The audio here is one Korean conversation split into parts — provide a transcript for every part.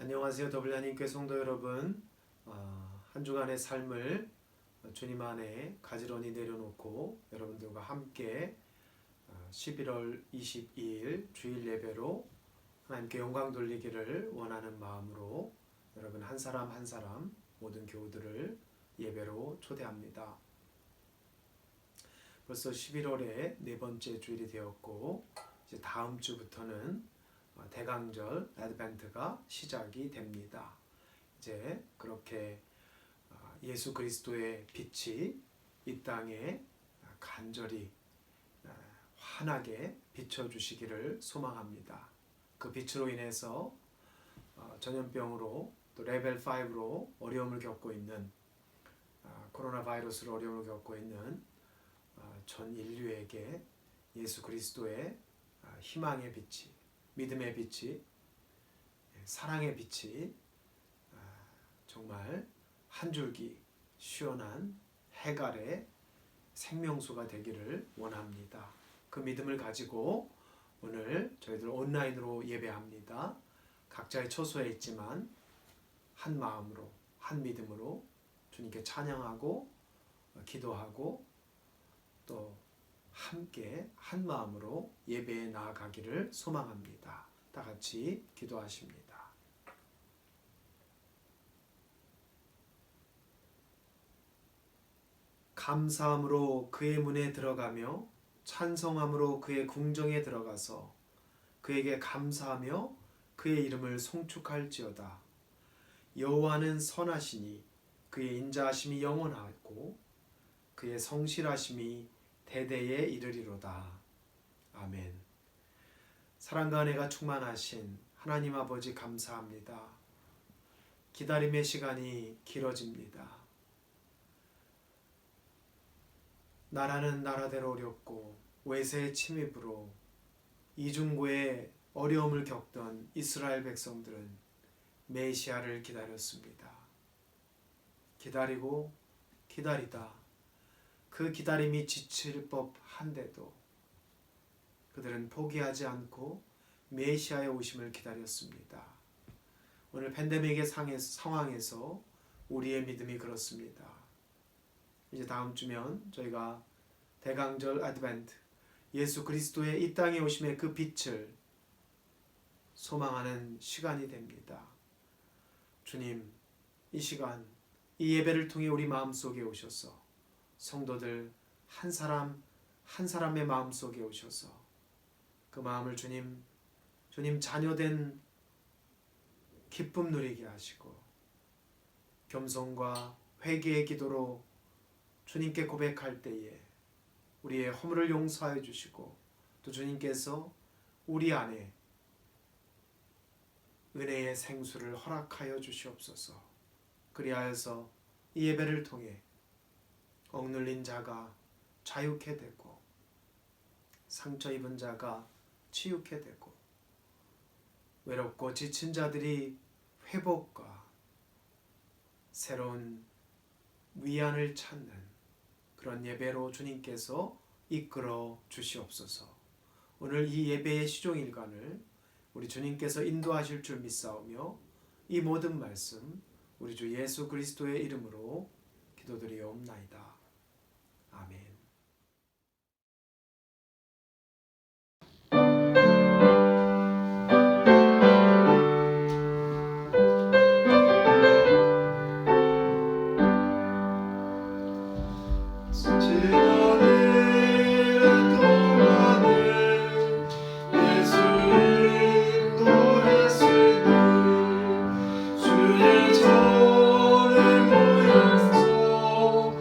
안녕하세요. 더블유하나님교회 성도 여러분. 한 주간의 삶을 주님 안에 가지런히 내려놓고 여러분들과 함께 11월 22일 주일 예배로 하나님께 영광 돌리기를 원하는 마음으로 여러분 한 사람 한 사람 모든 교우들을 예배로 초대합니다. 벌써 11월의 네 번째 주일이 되었고 이제 다음 주부터는 대강절 애드벤트가 시작이 됩니다. 이제 그렇게 예수 그리스도의 빛이 이 땅에 간절히 환하게 비춰주시기를 소망합니다. 그 빛으로 인해서 전염병으로 또 레벨 5로 어려움을 겪고 있는 코로나 바이러스로 어려움을 겪고 있는 전 인류에게 예수 그리스도의 희망의 빛이, 믿음의 빛이, 사랑의 빛이 정말 한 줄기 시원한 해갈의 생명수가 되기를 원합니다. 그 믿음을 가지고 오늘 저희들 온라인으로 예배합니다. 각자의 처소에 있지만 한 마음으로, 한 믿음으로 주님께 찬양하고 기도하고 또 함께 한 마음으로 예배에 나아가기를 소망합니다. 다 같이 기도하십니다. 감사함으로 그의 문에 들어가며 찬송함으로 그의 궁정에 들어가서 그에게 감사하며 그의 이름을 송축할지어다. 여호와는 선하시니 그의 인자하심이 영원하고 그의 성실하심이 대대에 이르리로다. 아멘. 사랑과 은혜가 충만하신 하나님 아버지 감사합니다. 기다림의 시간이 길어집니다. 나라는 나라대로 어렵고 외세의 침입으로 이중고의 어려움을 겪던 이스라엘 백성들은 메시아를 기다렸습니다. 기다리고 기다리다 그 기다림이 지칠 법한데도 그들은 포기하지 않고 메시아의 오심을 기다렸습니다. 오늘 팬데믹의 상황에서 우리의 믿음이 그렇습니다. 이제 다음 주면 저희가 대강절 아드벤트, 예수 그리스도의 이 땅에 오심의 그 빛을 소망하는 시간이 됩니다. 주님, 이 시간, 이 예배를 통해 우리 마음속에 오셔서 성도들 한 사람 한 사람의 마음속에 오셔서 그 마음을 주님 자녀된 기쁨 누리게 하시고 겸손과 회개의 기도로 주님께 고백할 때에 우리의 허물을 용서하여 주시고 또 주님께서 우리 안에 은혜의 생수를 허락하여 주시옵소서. 그리하여서 이 예배를 통해 억눌린 자가 자유케 되고 상처 입은 자가 치유케 되고 외롭고 지친 자들이 회복과 새로운 위안을 찾는 그런 예배로 주님께서 이끌어 주시옵소서. 오늘 이 예배의 시종일관을 우리 주님께서 인도하실 줄 믿사오며 이 모든 말씀 우리 주 예수 그리스도의 이름으로 기도드리옵나이다. 아멘. 주의 전에 모여서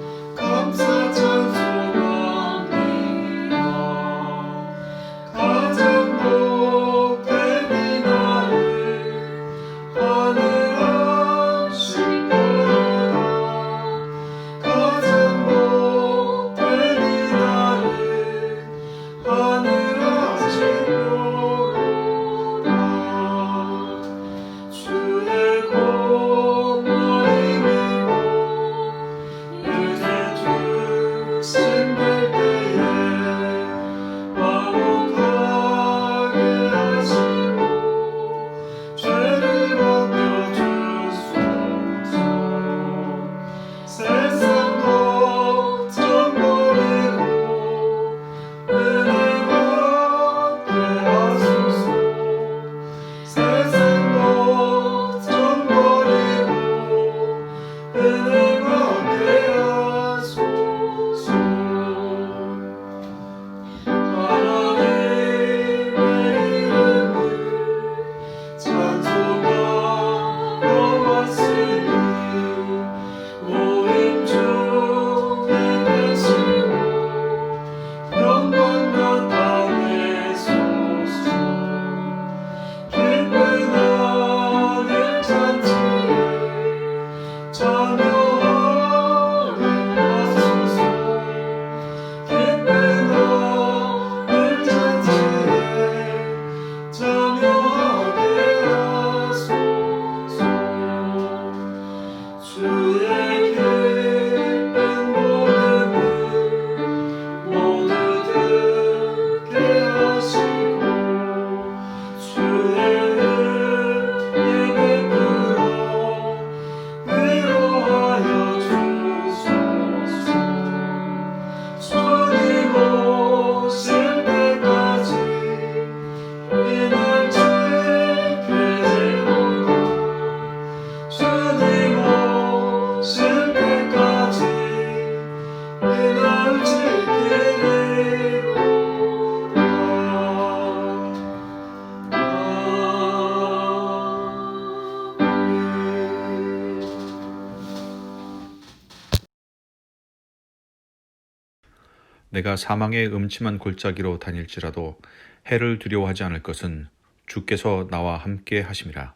내가 사망의 음침한 골짜기로 다닐지라도 해를 두려워하지 않을 것은 주께서 나와 함께 하심이라.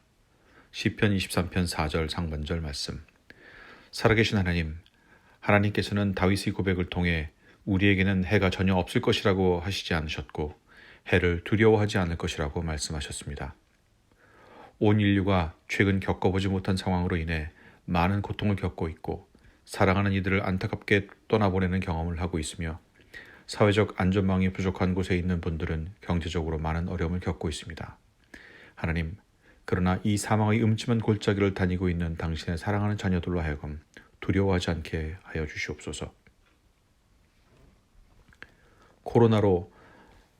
시편 23편 4절 상반절 말씀. 살아계신 하나님, 하나님께서는 다윗의 고백을 통해 우리에게는 해가 전혀 없을 것이라고 하시지 않으셨고 해를 두려워하지 않을 것이라고 말씀하셨습니다. 온 인류가 최근 겪어보지 못한 상황으로 인해 많은 고통을 겪고 있고 사랑하는 이들을 안타깝게 떠나보내는 경험을 하고 있으며 사회적 안전망이 부족한 곳에 있는 분들은 경제적으로 많은 어려움을 겪고 있습니다. 하나님, 그러나 이 사망의 음침한 골짜기를 다니고 있는 당신의 사랑하는 자녀들로 하여금 두려워하지 않게 하여 주시옵소서. 코로나로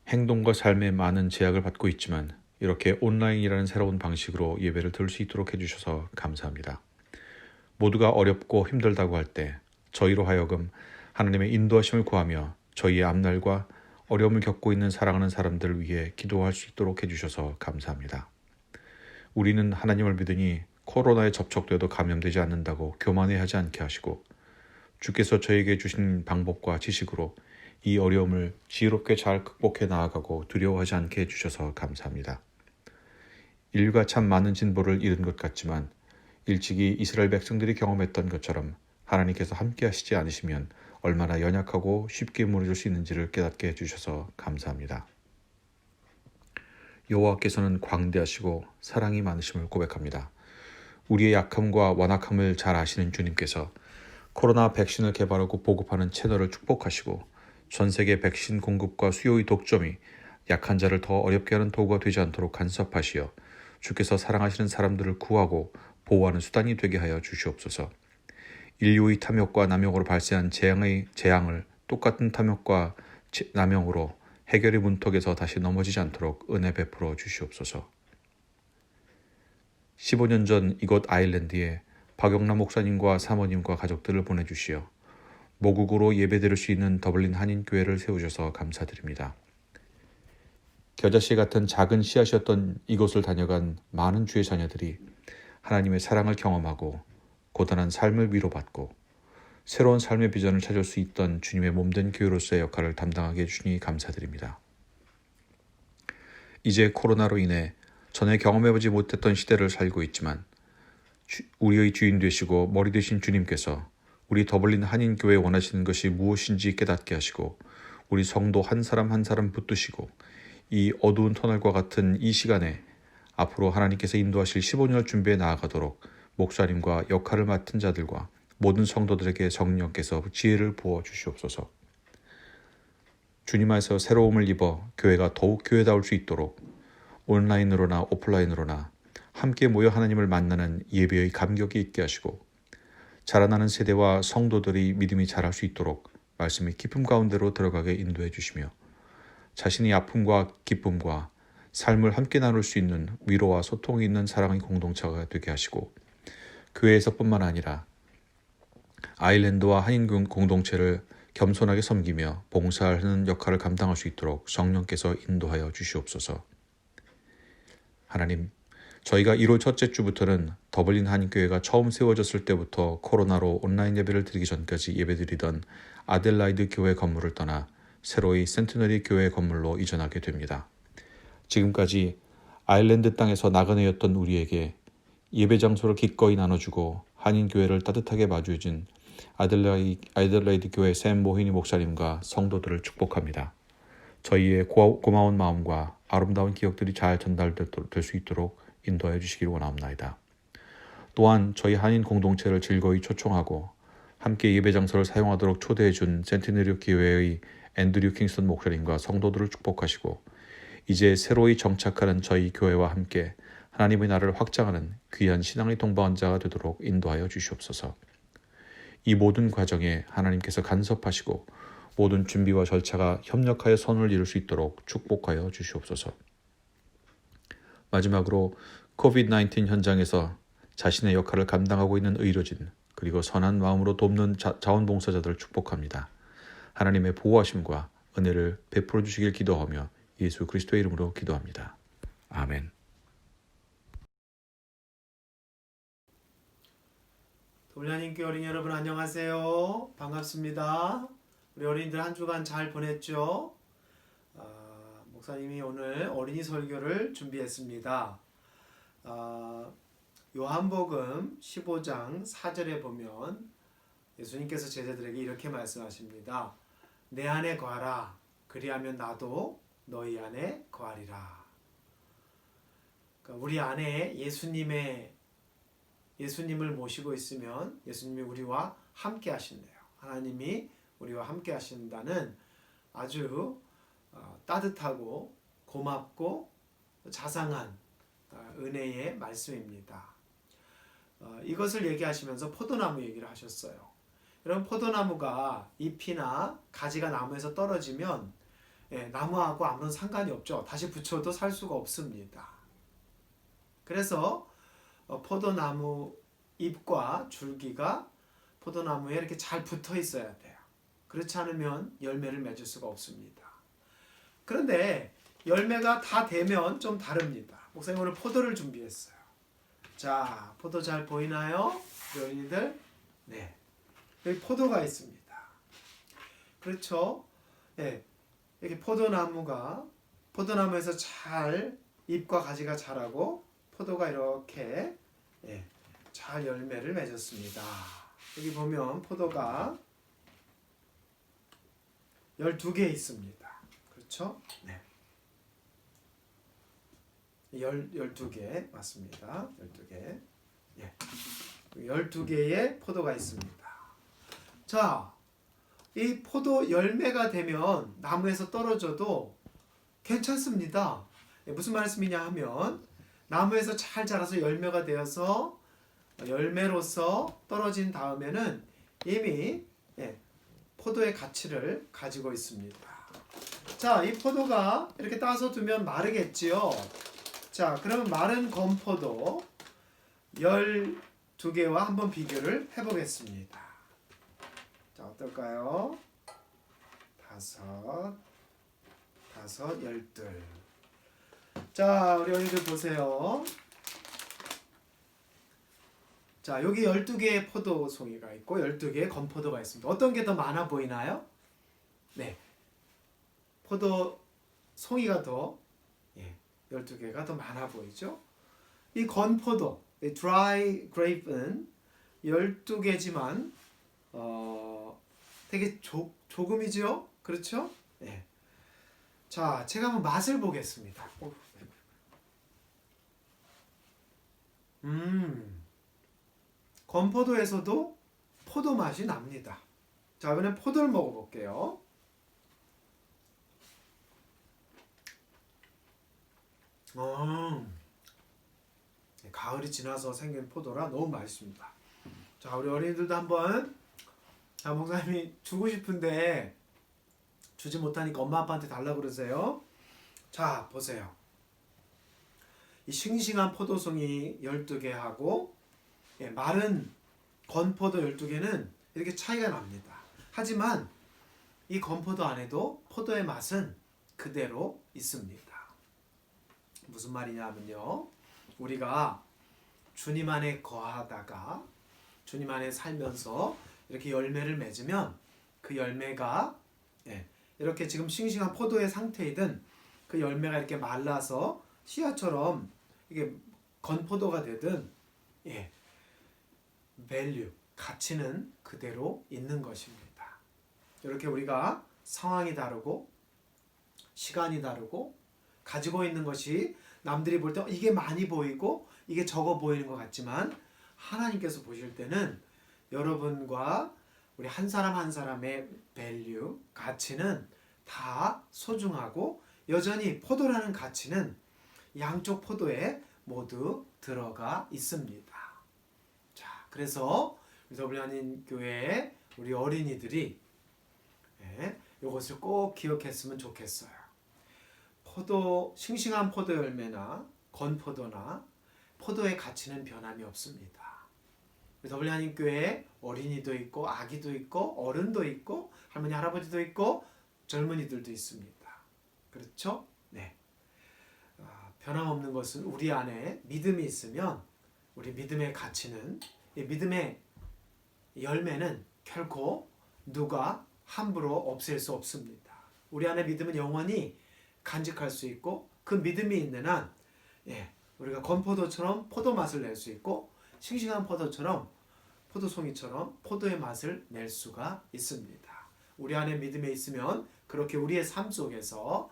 행동과 삶에 많은 제약을 받고 있지만 이렇게 온라인이라는 새로운 방식으로 예배를 들을 수 있도록 해주셔서 감사합니다. 모두가 어렵고 힘들다고 할 때 저희로 하여금 하나님의 인도하심을 구하며 저희의 앞날과 어려움을 겪고 있는 사랑하는 사람들을 위해 기도할 수 있도록 해주셔서 감사합니다. 우리는 하나님을 믿으니 코로나에 접촉되어도 감염되지 않는다고 교만해하지 않게 하시고 주께서 저에게 주신 방법과 지식으로 이 어려움을 지혜롭게 잘 극복해 나아가고 두려워하지 않게 해주셔서 감사합니다. 인류가 참 많은 진보를 이룬 것 같지만 일찍이 이스라엘 백성들이 경험했던 것처럼 하나님께서 함께 하시지 않으시면 얼마나 연약하고 쉽게 무너질 수 있는지를 깨닫게 해주셔서 감사합니다. 여호와께서는 광대하시고 사랑이 많으심을 고백합니다. 우리의 약함과 완악함을 잘 아시는 주님께서 코로나 백신을 개발하고 보급하는 채널을 축복하시고 전 세계 백신 공급과 수요의 독점이 약한 자를 더 어렵게 하는 도구가 되지 않도록 간섭하시어 주께서 사랑하시는 사람들을 구하고 보호하는 수단이 되게 하여 주시옵소서. 인류의 탐욕과 남용으로 발생한 재앙을 똑같은 탐욕과 남용으로 해결의 문턱에서 다시 넘어지지 않도록 은혜 베풀어 주시옵소서. 15년 전 이곳 아일랜드에 박영남 목사님과 사모님과 가족들을 보내주시어 모국으로 예배드릴 수 있는 더블린 한인교회를 세우셔서 감사드립니다. 겨자씨 같은 작은 씨앗이었던 이곳을 다녀간 많은 주의 자녀들이 하나님의 사랑을 경험하고 고단한 삶을 위로받고 새로운 삶의 비전을 찾을 수 있던 주님의 몸된 교회로서의 역할을 담당하게 해주시니 감사드립니다. 이제 코로나로 인해 전에 경험해보지 못했던 시대를 살고 있지만 우리의 주인 되시고 머리 되신 주님께서 우리 더블린 한인교회에 원하시는 것이 무엇인지 깨닫게 하시고 우리 성도 한 사람 한 사람 붙드시고 이 어두운 터널과 같은 이 시간에 앞으로 하나님께서 인도하실 15년을 준비해 나아가도록 목사님과 역할을 맡은 자들과 모든 성도들에게 성령께서 지혜를 부어 주시옵소서. 주님 안에서 새로움을 입어 교회가 더욱 교회다울 수 있도록 온라인으로나 오프라인으로나 함께 모여 하나님을 만나는 예배의 감격이 있게 하시고 자라나는 세대와 성도들이 믿음이 자랄 수 있도록 말씀의 깊음 가운데로 들어가게 인도해 주시며 자신의 아픔과 기쁨과 삶을 함께 나눌 수 있는 위로와 소통이 있는 사랑의 공동체가 되게 하시고 교회에서뿐만 아니라 아일랜드와 한인 공동체를 겸손하게 섬기며 봉사하는 역할을 감당할 수 있도록 성령께서 인도하여 주시옵소서. 하나님, 저희가 1월 첫째 주부터는 더블린 한인교회가 처음 세워졌을 때부터 코로나로 온라인 예배를 드리기 전까지 예배드리던 아델라이드 교회 건물을 떠나 새로이 센티너리 교회 건물로 이전하게 됩니다. 지금까지 아일랜드 땅에서 나그네였던 우리에게 예배 장소를 기꺼이 나눠주고 한인교회를 따뜻하게 마주해준 아델라이드 교회 샘 모히니 목사님과 성도들을 축복합니다. 저희의 고마운 마음과 아름다운 기억들이 잘 전달될 수 있도록 인도해 주시기를 원합니다. 또한 저희 한인 공동체를 즐거이 초청하고 함께 예배 장소를 사용하도록 초대해 준 센티너리 교회의 앤드류 킹스턴 목사님과 성도들을 축복하시고 이제 새로이 정착하는 저희 교회와 함께 하나님의 나라를 확장하는 귀한 신앙의 동반자가 되도록 인도하여 주시옵소서. 이 모든 과정에 하나님께서 간섭하시고 모든 준비와 절차가 협력하여 선을 이룰 수 있도록 축복하여 주시옵소서. 마지막으로 코비드-19 현장에서 자신의 역할을 감당하고 있는 의료진 그리고 선한 마음으로 돕는 자원봉사자들을 축복합니다. 하나님의 보호하심과 은혜를 베풀어 주시길 기도하며 예수 그리스도의 이름으로 기도합니다. 아멘. 더블린 한인교회 어린이 여러분 안녕하세요. 반갑습니다. 우리 어린이들 한 주간 잘 보냈죠? 목사님이 오늘 어린이 설교를 준비했습니다. 요한복음 15장 4절에 보면 예수님께서 제자들에게 이렇게 말씀하십니다. 내 안에 거하라. 그리하면 나도 너희 안에 거하리라. 그러니까 우리 안에 예수님을 모시고 있으면 예수님이 우리와 함께 하신대요. 하나님이 우리와 함께 하신다는 아주 따뜻하고 고맙고 자상한 은혜의 말씀입니다. 이것을 얘기하시면서 포도나무 얘기를 하셨어요. 여러분, 포도나무가 잎이나 가지가 나무에서 떨어지면 나무하고 아무런 상관이 없죠. 다시 붙여도 살 수가 없습니다. 그래서 포도나무 잎과 줄기가 포도나무에 이렇게 잘 붙어 있어야 돼요. 그렇지 않으면 열매를 맺을 수가 없습니다. 그런데 열매가 다 되면 좀 다릅니다. 목사님 오늘 포도를 준비했어요. 자, 포도 잘 보이나요? 어린이들? 네. 여기 포도가 있습니다. 그렇죠? 네. 이렇게 포도나무에서 잘 잎과 가지가 자라고 포도가 이렇게 잘 열매를 맺었습니다. 여기 보면 포도가 12개 있습니다. 그렇죠? 네. 12개 맞습니다. 12개. 12개의 포도가 있습니다. 자, 이 포도 열매가 되면 나무에서 떨어져도 괜찮습니다. 무슨 말씀이냐 하면 나무에서 잘 자라서 열매가 되어서 열매로서 떨어진 다음에는 이미 포도의 가치를 가지고 있습니다. 자, 이 포도가 이렇게 따서 두면 마르겠지요. 자, 그러면 마른 건포도 12개와 한번 비교를 해보겠습니다. 자, 어떨까요? 5, 12. 자, 우리 어린이들 보세요. 자, 여기 12개의 포도송이가 있고 12개의 건포도가 있습니다. 어떤 게 더 많아 보이나요? 네. 포도 송이가 더 12개가 더 많아 보이죠? 이 건포도, 이 드라이 그레이프는 12개지만 되게 조금이죠? 그렇죠? 네. 자, 제가 한번 맛을 보겠습니다. 건포도에서도 포도 맛이 납니다. 자, 이번엔 포도를 먹어볼게요. 가을이 지나서 생긴 포도라 너무 맛있습니다. 자, 우리 어린이들도 한번, 자, 목사님이 주고 싶은데 주지 못하니까 엄마 아빠한테 달라고 그러세요. 자, 보세요. 이 싱싱한 포도송이 12개하고 마른 건포도 12개는 이렇게 차이가 납니다. 하지만 이 건포도 안에도 포도의 맛은 그대로 있습니다. 무슨 말이냐면요, 우리가 주님 안에 거하다가 주님 안에 살면서 이렇게 열매를 맺으면 그 열매가 이렇게 지금 싱싱한 포도의 상태이든 그 열매가 이렇게 말라서 씨앗처럼 이게 건포도가 되든 value, 가치는 그대로 있는 것입니다. 이렇게 우리가 상황이 다르고 시간이 다르고 가지고 있는 것이 남들이 볼 때 이게 많이 보이고 이게 적어 보이는 것 같지만 하나님께서 보실 때는 여러분과 우리 한 사람 한 사람의 value, 가치는 다 소중하고 여전히 포도라는 가치는 양쪽 포도에 모두 들어가 있습니다. 자, 그래서 더블유 한인교회 우리 어린이들이 이것을 꼭 기억했으면 좋겠어요. 싱싱한 포도 열매나 건포도나 포도의 가치는 변함이 없습니다. 더블유 한인교회 어린이도 있고 아기도 있고 어른도 있고 할머니 할아버지도 있고 젊은이들도 있습니다. 그렇죠? 네. 변함없는 것은 우리 안에 믿음이 있으면 우리 믿음의 가치는, 이 믿음의 열매는 결코 누가 함부로 없앨 수 없습니다. 우리 안에 믿음은 영원히 간직할 수 있고 그 믿음이 있는 한 우리가 건포도처럼 포도 맛을 낼 수 있고 싱싱한 포도처럼 포도송이처럼 포도의 맛을 낼 수가 있습니다. 우리 안에 믿음에 있으면 그렇게 우리의 삶 속에서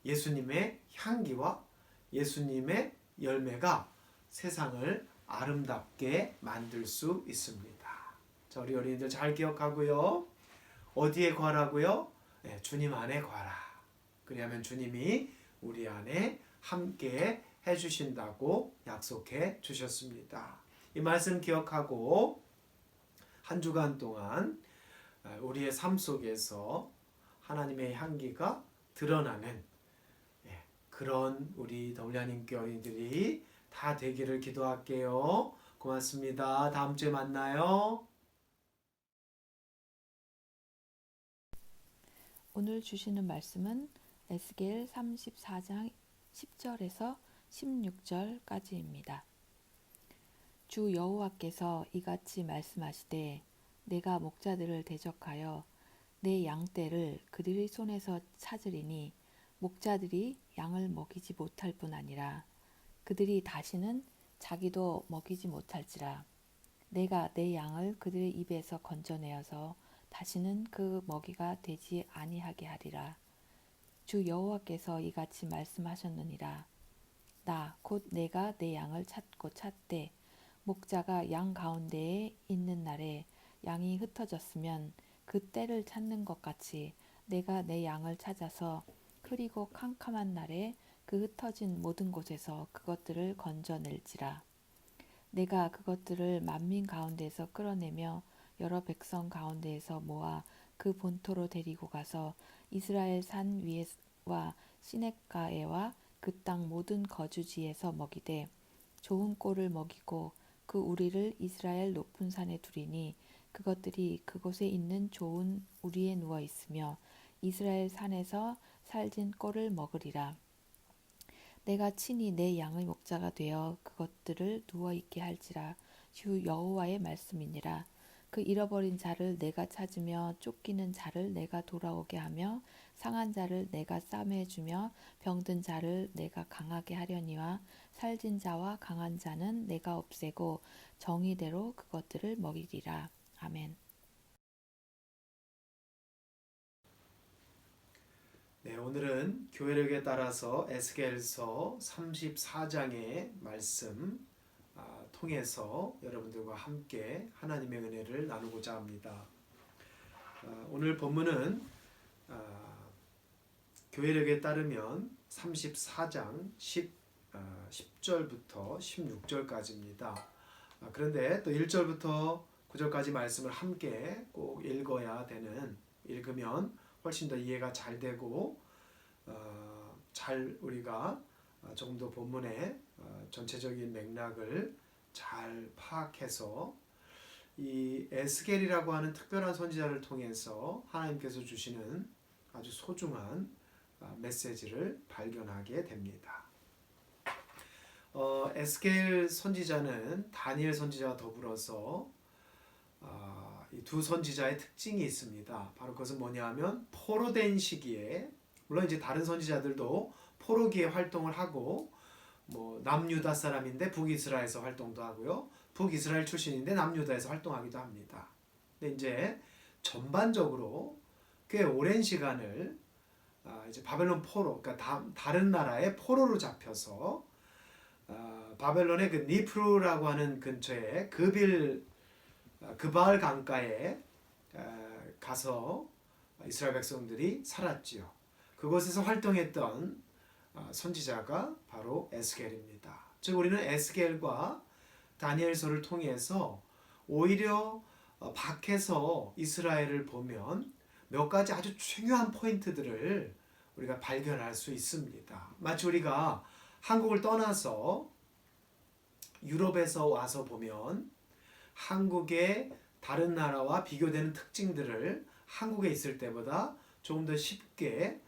예수님의 향기와 예수님의 열매가 세상을 아름답게 만들 수 있습니다. 자, 우리 어린이들 잘 기억하고요. 어디에 거하라고요? 주님 안에 거하라. 그리하면 주님이 우리 안에 함께 해주신다고 약속해 주셨습니다. 이 말씀 기억하고 한 주간 동안 우리의 삶 속에서 하나님의 향기가 드러나는 그런 우리 더블유하나님께 어린이들이 다 되기를 기도할게요. 고맙습니다. 다음 주에 만나요. 오늘 주시는 말씀은 에스겔 34장 10절에서 16절까지입니다. 주 여호와께서 이같이 말씀하시되 내가 목자들을 대적하여 내 양떼를 그들의 손에서 찾으리니 목자들이 양을 먹이지 못할 뿐 아니라 그들이 다시는 자기도 먹이지 못할지라. 내가 내 양을 그들의 입에서 건져내어서 다시는 그 먹이가 되지 아니하게 하리라. 주 여호와께서 이같이 말씀하셨느니라. 나 곧 내가 내 양을 찾고 찾되 목자가 양 가운데에 있는 날에 양이 흩어졌으면 그 때를 찾는 것 같이 내가 내 양을 찾아서 흐리고 캄캄한 날에 그 흩어진 모든 곳에서 그것들을 건져낼지라. 내가 그것들을 만민 가운데에서 끌어내며 여러 백성 가운데에서 모아 그 본토로 데리고 가서 이스라엘 산 위에와 시냇가에와 그 땅 모든 거주지에서 먹이되 좋은 꼴을 먹이고 그 우리를 이스라엘 높은 산에 두리니 그것들이 그곳에 있는 좋은 우리에 누워 있으며 이스라엘 산에서 살진 꼴을 먹으리라. 내가 친히 내 양의 목자가 되어 그것들을 누워 있게 할지라. 주 여호와의 말씀이니라. 그 잃어버린 자를 내가 찾으며 쫓기는 자를 내가 돌아오게 하며 상한 자를 내가 싸매주며 병든 자를 내가 강하게 하려니와 살진 자와 강한 자는 내가 없애고 정의대로 그것들을 먹이리라. 아멘. 네, 오늘은 교회력에 따라서 에스겔서 34장의 말씀 통해서 여러분들과 함께 하나님의 은혜를 나누고자 합니다. 오늘 본문은 교회력에 따르면 34장 10절부터 16절까지입니다. 그런데 또 1절부터 9절까지 말씀을 함께 꼭 읽어야 되는, 읽으면 훨씬 더 이해가 잘 되고 잘 우리가 조금 더 본문의 전체적인 맥락을 잘 파악해서 이 에스겔이라고 하는 특별한 선지자를 통해서 하나님께서 주시는 아주 소중한 메시지를 발견하게 됩니다. 에스겔 선지자는 다니엘 선지자와 더불어서 이 두 선지자의 특징이 있습니다. 바로 그것은 뭐냐 하면 포로된 시기에, 물론 이제 다른 선지자들도 포로기에 활동을 하고 남유다 사람인데 북이스라엘에서 활동도 하고요. 북이스라엘 출신인데 남유다에서 활동하기도 합니다. 근데 이제 전반적으로 꽤 오랜 시간을 이제 바벨론 포로, 그러니까 다른 나라의 포로로 잡혀서 바벨론의 그 니프루라고 하는 근처에 그바알 강가에 가서 이스라엘 백성들이 살았지요. 그곳에서 활동했던 선지자가 바로 에스겔입니다. 즉 우리는 에스겔과 다니엘서를 통해서 오히려 밖에서 이스라엘을 보면 몇 가지 아주 중요한 포인트들을 우리가 발견할 수 있습니다. 마치 우리가 한국을 떠나서 유럽에서 와서 보면 한국의 다른 나라와 비교되는 특징들을 한국에 있을 때보다 조금 더 쉽게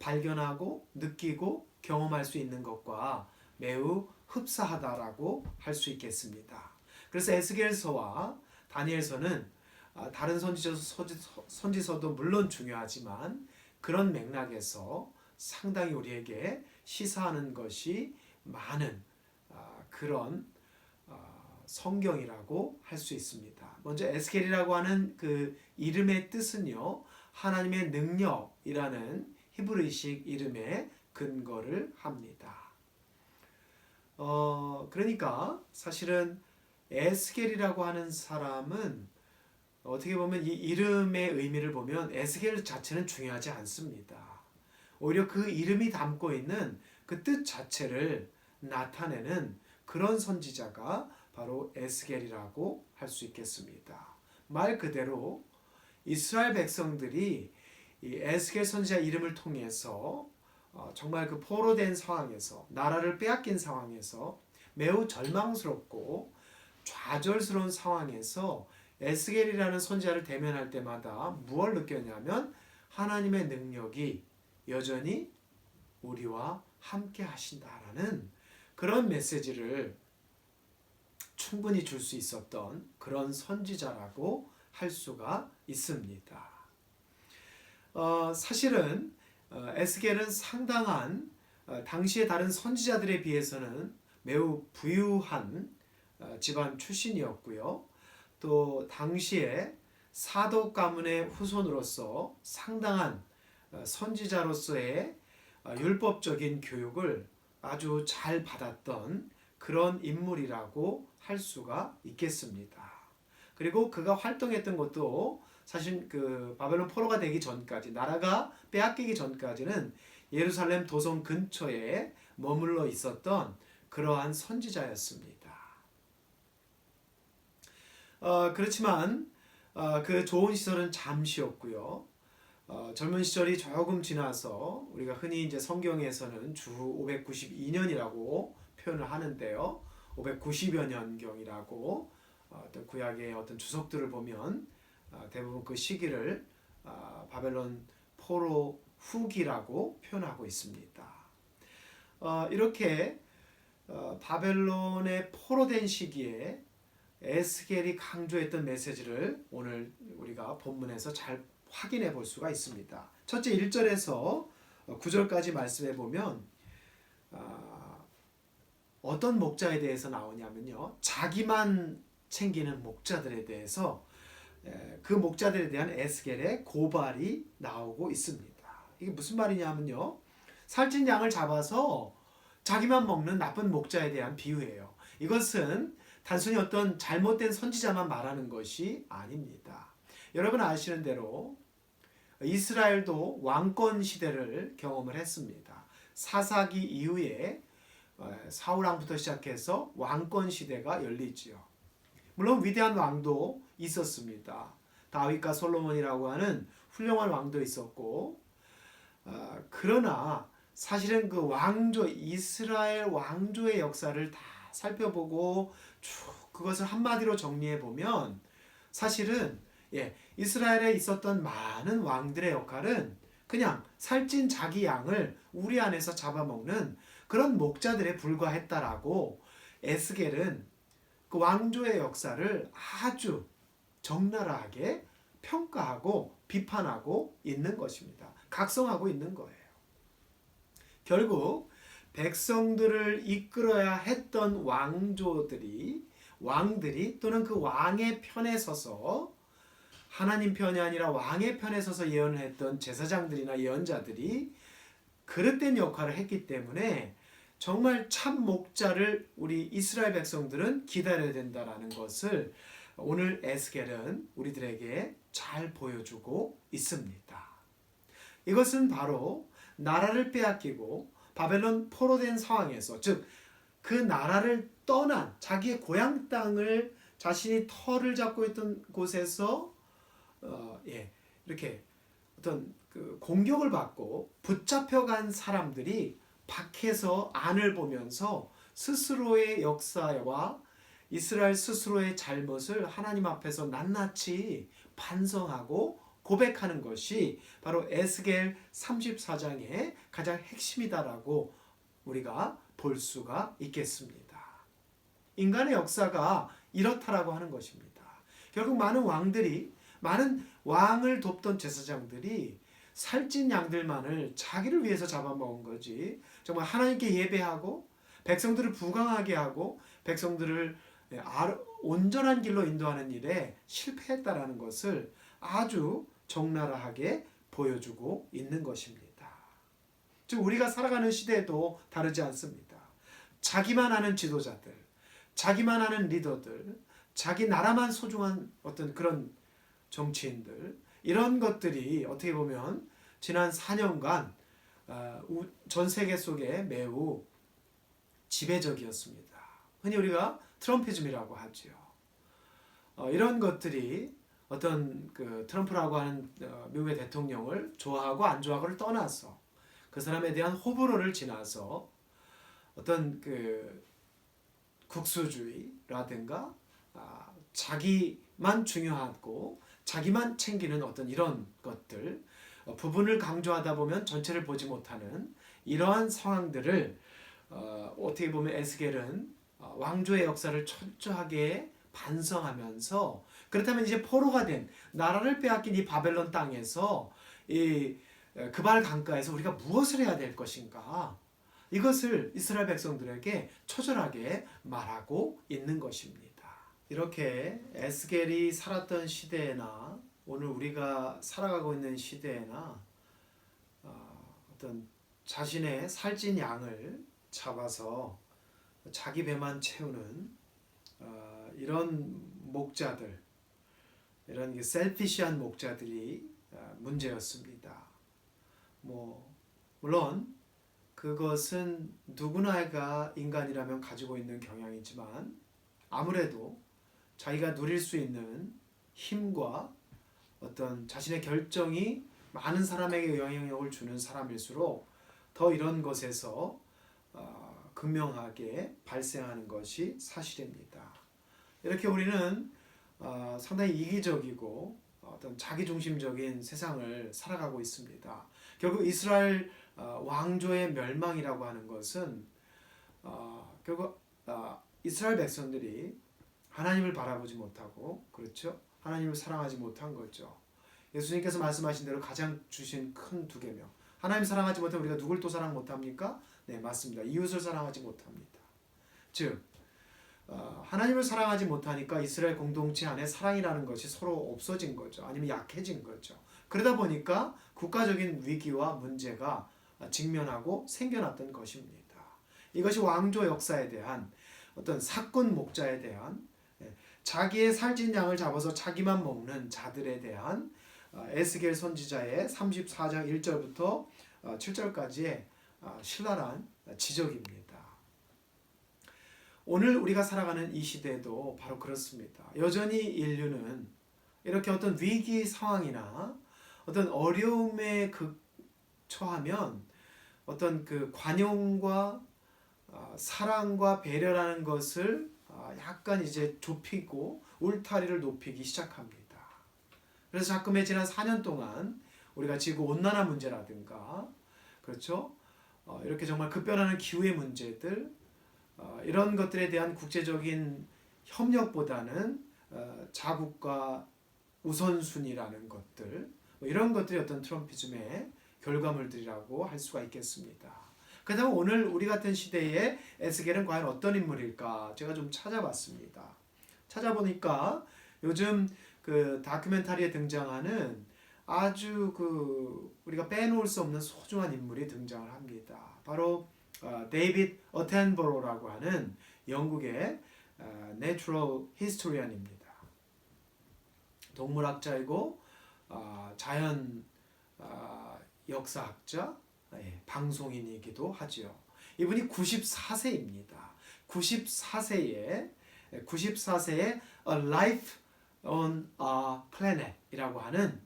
발견하고 느끼고 경험할 수 있는 것과 매우 흡사하다라고 할 수 있겠습니다. 그래서 에스겔서와 다니엘서는 다른 선지서도 물론 중요하지만 그런 맥락에서 상당히 우리에게 시사하는 것이 많은 그런 성경이라고 할 수 있습니다. 먼저 에스겔이라고 하는 그 이름의 뜻은요, 하나님의 능력이라는 히브리식 이름에 근거를 합니다. 그러니까 사실은 에스겔이라고 하는 사람은 어떻게 보면 이 이름의 의미를 보면 에스겔 자체는 중요하지 않습니다. 오히려 그 이름이 담고 있는 그 뜻 자체를 나타내는 그런 선지자가 바로 에스겔이라고 할 수 있겠습니다. 말 그대로 이스라엘 백성들이 이 에스겔 선지자 이름을 통해서 정말 그 포로된 상황에서, 나라를 빼앗긴 상황에서, 매우 절망스럽고 좌절스러운 상황에서 에스겔이라는 선지자를 대면할 때마다 무엇을 느꼈냐면 하나님의 능력이 여전히 우리와 함께 하신다라는 그런 메시지를 충분히 줄 수 있었던 그런 선지자라고 할 수가 있습니다. 사실은 에스겔은 상당한 당시의 다른 선지자들에 비해서는 매우 부유한 집안 출신이었고요. 또 당시에 사독 가문의 후손으로서 상당한 선지자로서의 율법적인 교육을 아주 잘 받았던 그런 인물이라고 할 수가 있겠습니다. 그리고 그가 활동했던 것도 사실 그 바벨론 포로가 되기 전까지, 나라가 빼앗기기 전까지는 예루살렘 도성 근처에 머물러 있었던 그러한 선지자였습니다. 그렇지만 그 좋은 시절은 잠시였고요. 젊은 시절이 조금 지나서 우리가 흔히 이제 성경에서는 주 592년이라고 표현을 하는데요. 590여 년경이라고 어떤 구약의 어떤 주석들을 보면 대부분 그 시기를 바벨론 포로 후기라고 표현하고 있습니다. 이렇게 바벨론의 포로된 시기에 에스겔이 강조했던 메시지를 오늘 우리가 본문에서 잘 확인해 볼 수가 있습니다. 첫째 1절에서 9절까지 말씀해 보면 어떤 목자에 대해서 나오냐면요, 자기만 챙기는 목자들에 대해서 그 목자들에 대한 에스겔의 고발이 나오고 있습니다. 이게 무슨 말이냐면요, 살찐 양을 잡아서 자기만 먹는 나쁜 목자에 대한 비유예요. 이것은 단순히 어떤 잘못된 선지자만 말하는 것이 아닙니다. 여러분 아시는 대로 이스라엘도 왕권 시대를 경험을 했습니다. 사사기 이후에 사울왕부터 시작해서 왕권 시대가 열리지요. 물론 위대한 왕도 있었습니다. 다윗과 솔로몬이라고 하는 훌륭한 왕도 있었고, 그러나 사실은 그 왕조, 이스라엘 왕조의 역사를 다 살펴보고 쭉 그것을 한마디로 정리해 보면 사실은 이스라엘에 있었던 많은 왕들의 역할은 그냥 살찐 자기 양을 우리 안에서 잡아먹는 그런 목자들에 불과했다라고 에스겔은 그 왕조의 역사를 아주 적나라하게 평가하고 비판하고 있는 것입니다. 각성하고 있는 거예요. 결국 백성들을 이끌어야 했던 왕들이 또는 그 왕의 편에 서서, 하나님 편이 아니라 왕의 편에 서서 예언을 했던 제사장들이나 예언자들이 그릇된 역할을 했기 때문에 정말 참 목자를 우리 이스라엘 백성들은 기다려야 된다라는 것을 오늘 에스겔은 우리들에게 잘 보여주고 있습니다. 이것은 바로 나라를 빼앗기고 바벨론 포로된 상황에서, 즉 그 나라를 떠난 자기의 고향 땅을 자신이 터를 잡고 있던 곳에서 이렇게 어떤 그 공격을 받고 붙잡혀간 사람들이 밖에서 안을 보면서 스스로의 역사와 이스라엘 스스로의 잘못을 하나님 앞에서 낱낱이 반성하고 고백하는 것이 바로 에스겔 34장의 가장 핵심이다라고 우리가 볼 수가 있겠습니다. 인간의 역사가 이렇다라고 하는 것입니다. 결국 많은 왕들이 많은 왕을 돕던 제사장들이 살찐 양들만을 자기를 위해서 잡아먹은 거지. 정말 하나님께 예배하고 백성들을 부강하게 하고 백성들을 온전한 길로 인도하는 일에 실패했다라는 것을 아주 적나라하게 보여주고 있는 것입니다. 즉 우리가 살아가는 시대에도 다르지 않습니다. 자기만 아는 지도자들, 자기만 아는 리더들, 자기 나라만 소중한 어떤 그런 정치인들, 이런 것들이 어떻게 보면 지난 4년간 전 세계 속에 매우 지배적이었습니다. 흔히 우리가 트럼피즘이라고 하죠. 이런 것들이 어떤 그 트럼프라고 하는 미국의 대통령을 좋아하고 안 좋아하고를 떠나서 그 사람에 대한 호불호를 지나서 어떤 그 국수주의라든가 자기만 중요하고 자기만 챙기는 어떤 이런 것들, 부분을 강조하다 보면 전체를 보지 못하는 이러한 상황들을 어떻게 보면 에스겔은 왕조의 역사를 철저하게 반성하면서, 그렇다면 이제 포로가 된 나라를 빼앗긴 이 바벨론 땅에서 이 그발 강가에서 우리가 무엇을 해야 될 것인가, 이것을 이스라엘 백성들에게 처절하게 말하고 있는 것입니다. 이렇게 에스겔이 살았던 시대나 오늘 우리가 살아가고 있는 시대에나 어떤 자신의 살찐 양을 잡아서 자기 배만 채우는 이런 목자들, 이런 셀피시한 목자들이 문제였습니다. 물론 그것은 누구나가 인간이라면 가지고 있는 경향이지만 아무래도 자기가 누릴 수 있는 힘과 어떤 자신의 결정이 많은 사람에게 영향력을 주는 사람일수록 더 이런 것에서 극명하게 발생하는 것이 사실입니다. 이렇게 우리는 상당히 이기적이고 어떤 자기중심적인 세상을 살아가고 있습니다. 결국 이스라엘 왕조의 멸망이라고 하는 것은 결국 이스라엘 백성들이 하나님을 바라보지 못하고, 그렇죠? 하나님을 사랑하지 못한 거죠. 예수님께서 말씀하신 대로 가장 주신 큰 두 계명. 하나님 사랑하지 못하면 우리가 누굴 또 사랑 못합니까? 네, 맞습니다. 이웃을 사랑하지 못합니다. 즉 하나님을 사랑하지 못하니까 이스라엘 공동체 안에 사랑이라는 것이 서로 없어진 거죠. 아니면 약해진 거죠. 그러다 보니까 국가적인 위기와 문제가 직면하고 생겨났던 것입니다. 이것이 왕조 역사에 대한 어떤 사꾼 목자에 대한, 자기의 살찐 양을 잡아서 자기만 먹는 자들에 대한 에스겔 선지자의 34장 1절부터 7절까지의 신랄한 지적입니다. 오늘 우리가 살아가는 이 시대도 바로 그렇습니다. 여전히 인류는 이렇게 어떤 위기 상황이나 어떤 어려움에 처하면 어떤 그 관용과 사랑과 배려라는 것을 약간 이제 좁히고 울타리를 높이기 시작합니다. 그래서 자꾸매 지난 4년 동안 우리가 지구 온난화 문제라든가, 그렇죠? 이렇게 정말 급변하는 기후의 문제들, 이런 것들에 대한 국제적인 협력보다는 자국과 우선순위라는 것들, 이런 것들이 어떤 트럼피즘의 결과물들이라고 할 수가 있겠습니다. 그렇다면 오늘 우리 같은 시대에 에스겔은 과연 어떤 인물일까? 제가 좀 찾아봤습니다. 찾아보니까 요즘 그 다큐멘터리에 등장하는 아주 우리가 빼놓을 수 없는 소중한 인물이 등장을 합니다. 바로 데이빗 어텐버로라고 하는 영국의 내추럴 히스토리언입니다. 동물학자이고 자연 역사학자, 방송인이기도 하죠. 이분이 94세입니다. 94세에 A Life on a Planet이라고 하는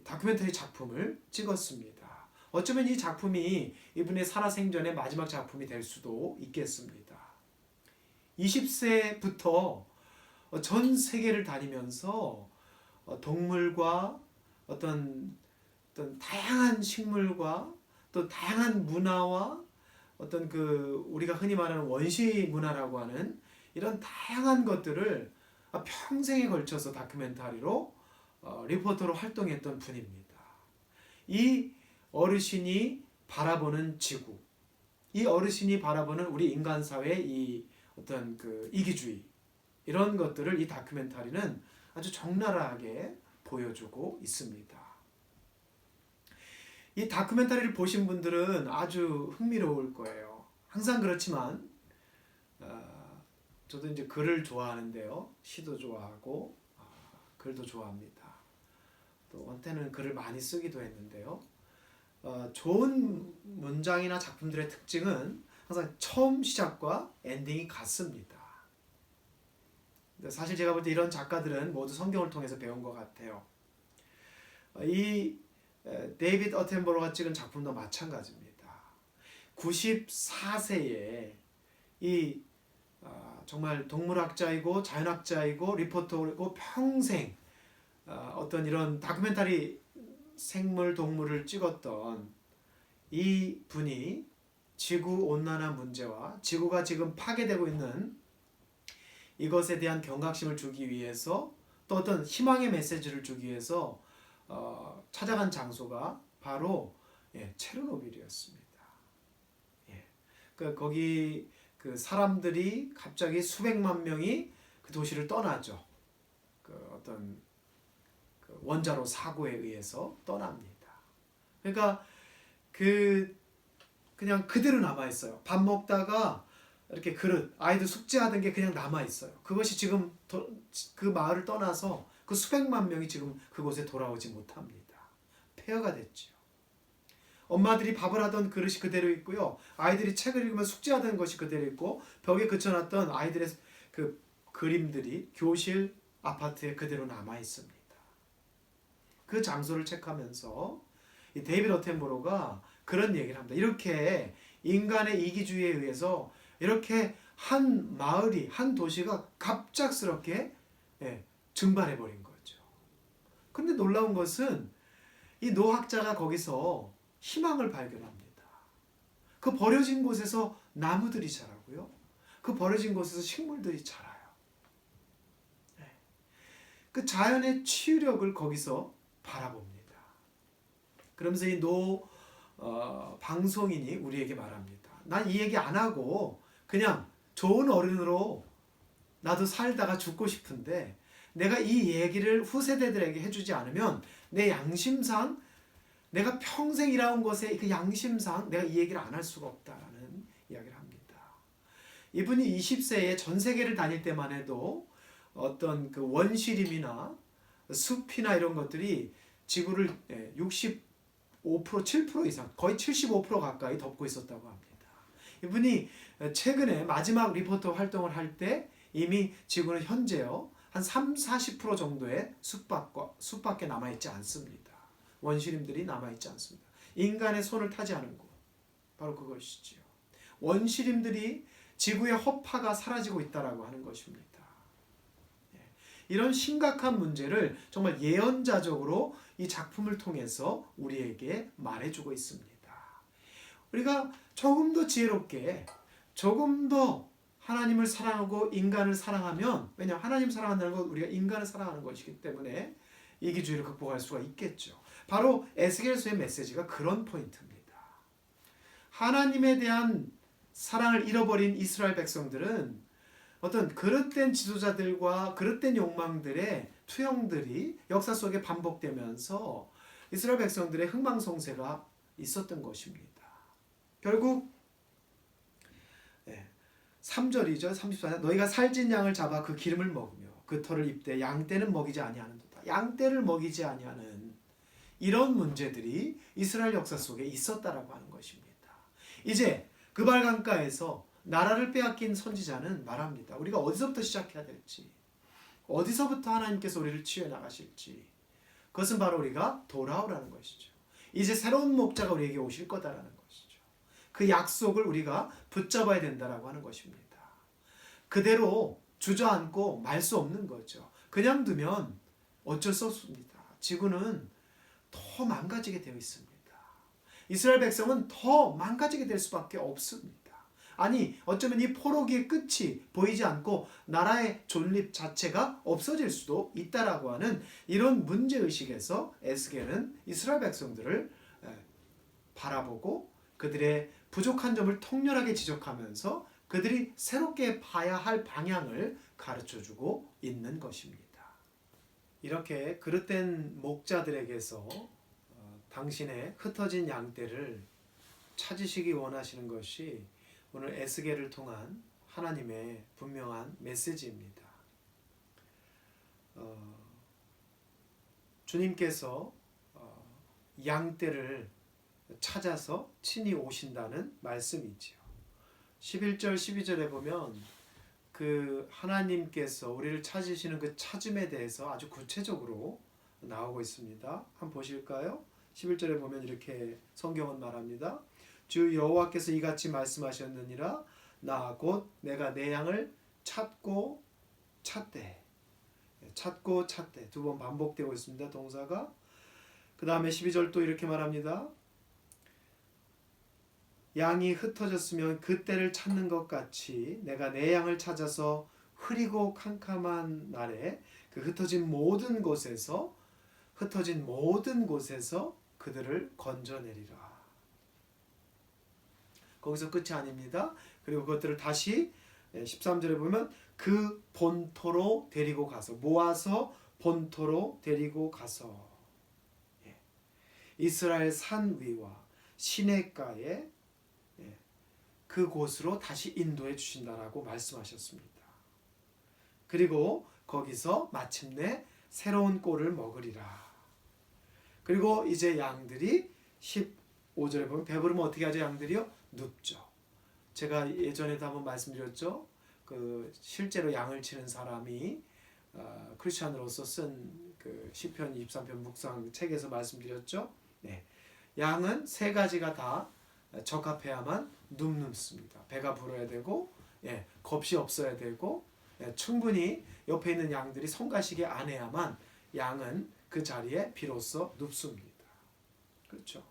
다큐멘터리 작품을 찍었습니다. 어쩌면 이 작품이 이분의 살아생전의 마지막 작품이 될 수도 있겠습니다. 20세부터 전 세계를 다니면서 동물과 어떤 다양한 식물과 또 다양한 문화와 어떤 우리가 흔히 말하는 원시 문화라고 하는 이런 다양한 것들을 평생에 걸쳐서 다큐멘터리로 리포터로 활동했던 분입니다. 이 어르신이 바라보는 지구, 이 어르신이 바라보는 우리 인간 사회의 이 어떤 그 이기주의, 이런 것들을 이 다큐멘터리는 아주 적나라하게 보여주고 있습니다. 이 다큐멘터리를 보신 분들은 아주 흥미로울 거예요. 항상 그렇지만 저도 이제 글을 좋아하는데요. 시도 좋아하고 글도 좋아합니다. 또 원태는 글을 많이 쓰기도 했는데요. 좋은 문장이나 작품들의 특징은 항상 처음 시작과 엔딩이 같습니다. 사실 제가 볼 때 이런 작가들은 모두 성경을 통해서 배운 것 같아요. 이 데이비드 어텐버로가 찍은 작품도 마찬가지입니다. 94세에 이 정말 동물학자이고 자연학자이고 리포터이고 평생 어떤 이런 다큐멘터리 생물 동물을 찍었던 이 분이 지구온난화 문제와 지구가 지금 파괴되고 있는 이것에 대한 경각심을 주기 위해서 또 어떤 희망의 메시지를 주기 위해서 찾아간 장소가 바로 체르노빌이었습니다. 거기 그 사람들이 갑자기 수백만 명이 그 도시를 떠나죠. 그 어떤 그 원자로 사고에 의해서 떠납니다. 그러니까 그냥 그대로 남아 있어요. 밥 먹다가 이렇게 그릇, 아이들 숙제하던 게 그냥 남아 있어요. 그것이 지금 그 마을을 떠나서 그 수백만 명이 지금 그곳에 돌아오지 못합니다. 폐허가 됐죠. 엄마들이 밥을 하던 그릇이 그대로 있고요. 아이들이 책을 읽으면 숙제하던 것이 그대로 있고 벽에 그쳐놨던 아이들의 그 그림들이 교실, 아파트에 그대로 남아 있습니다. 그 장소를 체크하면서 이 데이비드 어텐버로가 그런 얘기를 합니다. 이렇게 인간의 이기주의에 의해서 이렇게 한 마을이, 한 도시가 갑작스럽게 증발해버린 거죠. 근데 놀라운 것은 이 노학자가 거기서 희망을 발견합니다. 그 버려진 곳에서 나무들이 자라고요. 그 버려진 곳에서 식물들이 자라요. 그 자연의 치유력을 거기서 바라봅니다. 그러면서 이 방송인이 우리에게 말합니다. 난 이 얘기 안 하고 그냥 좋은 어른으로 나도 살다가 죽고 싶은데 내가 이 얘기를 후세대들에게 해주지 않으면 내 양심상 내가 평생 일해온 것에 그 양심상 내가 이 얘기를 안 할 수가 없다라는 이야기를 합니다. 이분이 20세에 전 세계를 다닐 때만 해도 어떤 그 원시림이나 숲이나 이런 것들이 지구를 65%, 7% 이상, 거의 75% 가까이 덮고 있었다고 합니다. 이분이 최근에 마지막 리포터 활동을 할 때 이미 지구는 현재요 한 30-40% 정도의 숲밖에 남아있지 않습니다. 원시림들이 남아있지 않습니다. 인간의 손을 타지 않은 곳, 바로 그것이지요. 원시림들이 지구의 허파가 사라지고 있다라고 하는 것입니다. 이런 심각한 문제를 정말 예언자적으로 이 작품을 통해서 우리에게 말해주고 있습니다. 우리가 조금 더 지혜롭게, 조금 더 하나님을 사랑하고 인간을 사랑하면, 왜냐하면 하나님 사랑한다는 건 우리가 인간을 사랑하는 것이기 때문에 이기주의를 극복할 수가 있겠죠. 바로 에스겔서의 메시지가 그런 포인트입니다. 하나님에 대한 사랑을 잃어버린 이스라엘 백성들은 어떤 그릇된 지도자들과 그릇된 욕망들의 투영들이 역사 속에 반복되면서 이스라엘 백성들의 흥망성쇠가 있었던 것입니다. 결국 3절이죠. 34절 너희가 살찐 양을 잡아 그 기름을 먹으며 그 털을 입되 양떼는 먹이지 아니하는도다. 양떼를 먹이지 아니하는 이런 문제들이 이스라엘 역사 속에 있었다라고 하는 것입니다. 이제 그발 강가에서 나라를 빼앗긴 선지자는 말합니다. 우리가 어디서부터 시작해야 될지, 어디서부터 하나님께서 우리를 치유해 나가실지, 그것은 바로 우리가 돌아오라는 것이죠. 이제 새로운 목자가 우리에게 오실 거다라는 것이죠. 그 약속을 우리가 붙잡아야 된다라고 하는 것입니다. 그대로 주저앉고 말 수 없는 거죠. 그냥 두면 어쩔 수 없습니다. 지구는 더 망가지게 되어 있습니다. 이스라엘 백성은 더 망가지게 될 수밖에 없습니다. 아니 어쩌면 이 포로기의 끝이 보이지 않고 나라의 존립 자체가 없어질 수도 있다라고 하는 이런 문제의식에서 에스겔은 이스라엘 백성들을 바라보고 그들의 부족한 점을 통렬하게 지적하면서 그들이 새롭게 봐야 할 방향을 가르쳐주고 있는 것입니다. 이렇게 그릇된 목자들에게서 당신의 흩어진 양떼를 찾으시기 원하시는 것이 오늘 에스겔을 통한 하나님의 분명한 메시지입니다. 주님께서 양떼를 찾아서 친히 오신다는 말씀이지요. 11절 12절에 보면 그 하나님께서 우리를 찾으시는 그 찾음에 대해서 아주 구체적으로 나오고 있습니다. 한번 보실까요? 11절에 보면 이렇게 성경은 말합니다. 주 여호와께서 이같이 말씀하셨느니라 나 곧 내가 내 양을 찾고 찾되 두 번 반복되고 있습니다. 동사가. 그 다음에 12절 또 이렇게 말합니다. 양이 흩어졌으면 그때를 찾는 것 같이 내가 내 양을 찾아서 흐리고 캄캄한 날에 그 흩어진 모든 곳에서 그들을 건져내리라. 거기서 끝이 아닙니다. 그리고 그것들을 다시 13절에 보면 그 본토로 데리고 가서 모아서 본토로 데리고 가서 이스라엘 산 위와 시냇가에 그곳으로 다시 인도해 주신다라고 말씀하셨습니다. 그리고 거기서 마침내 새로운 꼴을 먹으리라. 그리고 이제 양들이 15절에 보면 배부르면 어떻게 하죠? 양들이요? 눕죠. 제가 예전에도 한번 말씀드렸죠. 그 실제로 양을 치는 사람이 크리스찬으로서 쓴 그 시편 23편 묵상 책에서 말씀드렸죠. 네. 양은 세 가지가 다 적합해야만 눕습니다. 배가 불어야 되고, 겁이 없어야 되고, 충분히 옆에 있는 양들이 성가시게 안 해야만 양은 그 자리에 비로소 눕습니다. 그렇죠.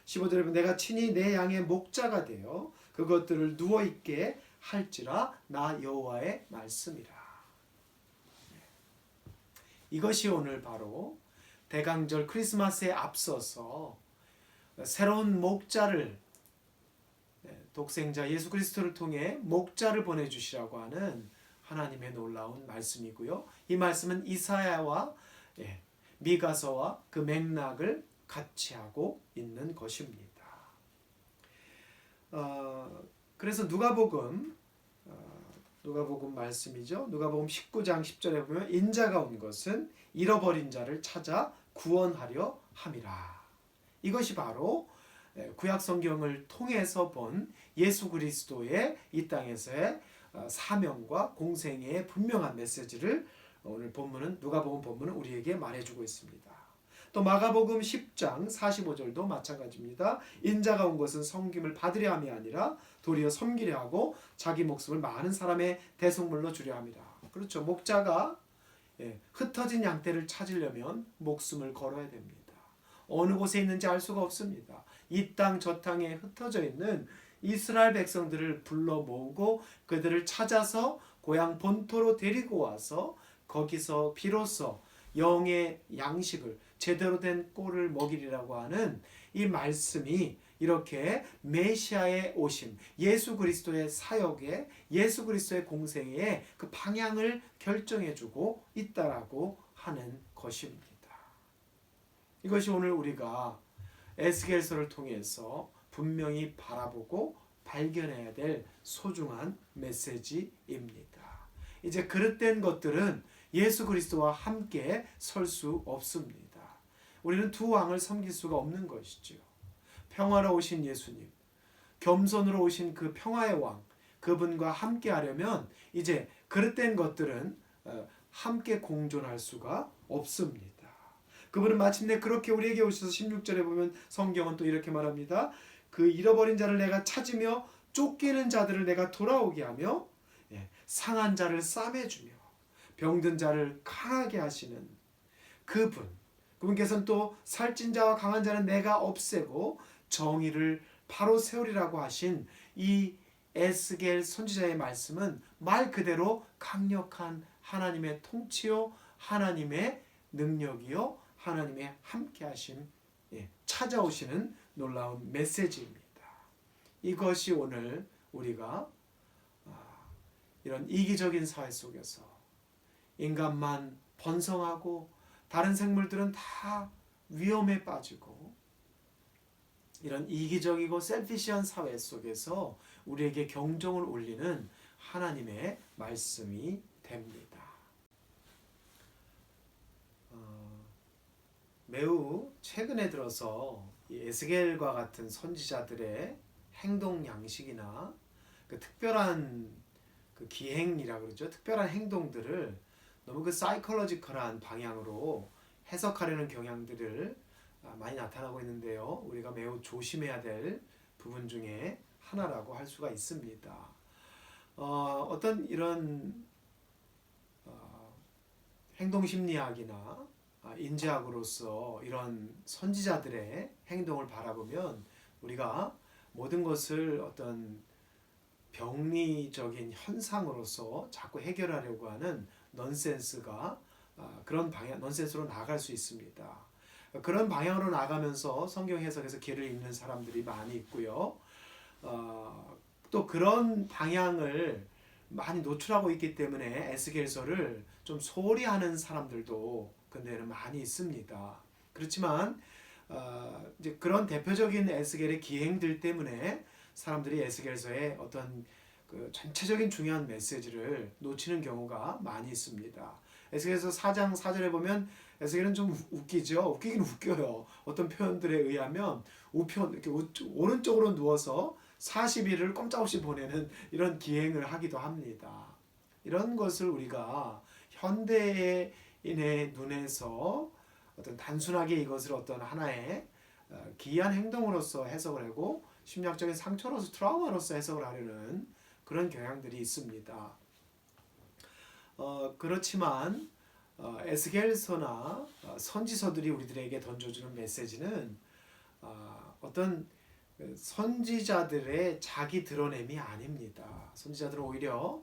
15절에 보면 내가 친히 내 양의 목자가 되어 그것들을 누워있게 할지라 나 여호와의 말씀이라. 이것이 오늘 바로 대강절 크리스마스에 앞서서 새로운 목자를 독생자 예수 그리스도를 통해 목자를 보내주시라고 하는 하나님의 놀라운 말씀이고요. 이 말씀은 이사야와 미가서와 그 맥락을 같이 하고 있는 것입니다. 그래서 누가복음 말씀이죠. 누가복음 19장 10절에 보면 인자가 온 것은 잃어버린 자를 찾아 구원하려 함이라. 이것이 바로 구약 성경을 통해서 본 예수 그리스도의 이 땅에서의 사명과 공생애의 분명한 메시지를 오늘 본문은 누가복음 본문은 우리에게 말해주고 있습니다. 또 마가복음 10장 45절도 마찬가지입니다. 인자가 온 것은 섬김을 받으려 함이 아니라 도리어 섬기려 하고 자기 목숨을 많은 사람의 대속물로 주려 함이라. 그렇죠. 목자가 흩어진 양떼를 찾으려면 목숨을 걸어야 됩니다. 어느 곳에 있는지 알 수가 없습니다. 이 땅 저 땅에 흩어져 있는 이스라엘 백성들을 불러 모으고 그들을 찾아서 고향 본토로 데리고 와서 거기서 비로소 영의 양식을 제대로 된 꼴을 먹이리라고 하는 이 말씀이 이렇게 메시아의 오심, 예수 그리스도의 사역에 예수 그리스도의 공생에 그 방향을 결정해주고 있다라고 하는 것입니다. 이것이 오늘 우리가 에스겔서를 통해서 분명히 바라보고 발견해야 될 소중한 메시지입니다. 이제 그릇된 것들은 예수 그리스도와 함께 설 수 없습니다. 우리는 두 왕을 섬길 수가 없는 것이죠. 평화로 오신 예수님, 겸손으로 오신 그 평화의 왕, 그분과 함께 하려면 이제 그릇된 것들은 함께 공존할 수가 없습니다. 그분은 마침내 그렇게 우리에게 오셔서 16절에 보면 성경은 또 이렇게 말합니다. 그 잃어버린 자를 내가 찾으며 쫓기는 자들을 내가 돌아오게 하며 상한 자를 싸매주며 병든 자를 강하게 하시는 그분께서는 또 살찐 자와 강한 자는 내가 없애고 정의를 바로 세우리라고 하신 이 에스겔 선지자의 말씀은 말 그대로 강력한 하나님의 통치요, 하나님의 능력이요, 하나님의 함께하심, 찾아오시는 놀라운 메시지입니다. 이것이 오늘 우리가 이런 이기적인 사회 속에서 인간만 번성하고 다른 생물들은 다 위험에 빠지고 이런 이기적이고 셀피시한 사회 속에서 우리에게 경종을 울리는 하나님의 말씀이 됩니다. 매우 최근에 들어서 이 에스겔과 같은 선지자들의 행동 양식이나 그 특별한 그 기행이라 그러죠. 특별한 행동들을 너무 그 사이콜로지컬한 방향으로 해석하려는 경향들을 많이 나타나고 있는데요. 우리가 매우 조심해야 될 부분 중에 하나라고 할 수가 있습니다. 어떤 이런 행동심리학이나 인지학으로서 이런 선지자들의 행동을 바라보면 우리가 모든 것을 어떤 병리적인 현상으로서 자꾸 해결하려고 하는 넌센스가 그런 방향, 넌센스로 나아갈 수 있습니다. 그런 방향으로 나가면서 성경 해석에서 길을 잃는 사람들이 많이 있고요. 또 그런 방향을 많이 노출하고 있기 때문에 에스겔서를 좀 소홀히 하는 사람들도 근데는 많이 있습니다. 그렇지만 이제 그런 대표적인 에스겔의 기행들 때문에 사람들이 에스겔서의 어떤 그 전체적인 중요한 메시지를 놓치는 경우가 많이 있습니다. 에스겔서 4장 4절에 보면 에스겔은 좀 웃기죠. 웃기긴 웃겨요. 어떤 표현들에 의하면 우편 이렇게 오른쪽으로 누워서 40일을 꼼짝없이 보내는 이런 기행을 하기도 합니다. 이런 것을 우리가 현대인의 눈에서 어떤 단순하게 이것을 어떤 하나의 기이한 행동으로서 해석을 하고 심리학적인 상처로서 트라우마로서 해석을 하려는 그런 경향들이 있습니다. 그렇지만 에스겔서나 선지서들이 우리들에게 던져주는 메시지는 어떤 선지자들의 자기 드러냄이 아닙니다. 선지자들은 오히려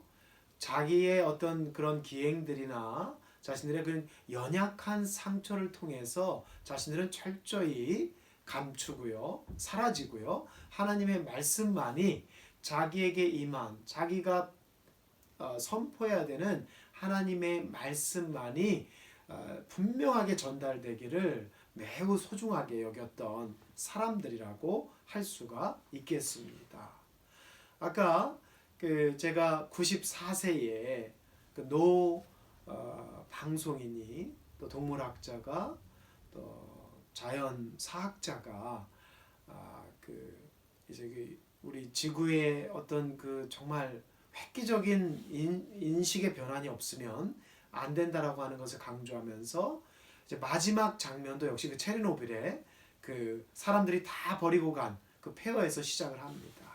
자기의 어떤 그런 기행들이나 자신들의 그런 연약한 상처를 통해서 자신들은 철저히 감추고요, 사라지고요, 하나님의 말씀만이 자기에게 임한, 자기가 선포해야 되는 하나님의 말씀만이 분명하게 전달되기를 매우 소중하게 여겼던 사람들이라고 할 수가 있겠습니다. 아까 제가 94세에 노 방송인이 또 동물학자가 또 자연사학자가 이제 우리 지구의 어떤 그 정말 획기적인 인식의 변환이 없으면 안 된다라고 하는 것을 강조하면서 이제 마지막 장면도 역시 그 체르노빌에 그 사람들이 다 버리고 간 그 폐허에서 시작을 합니다.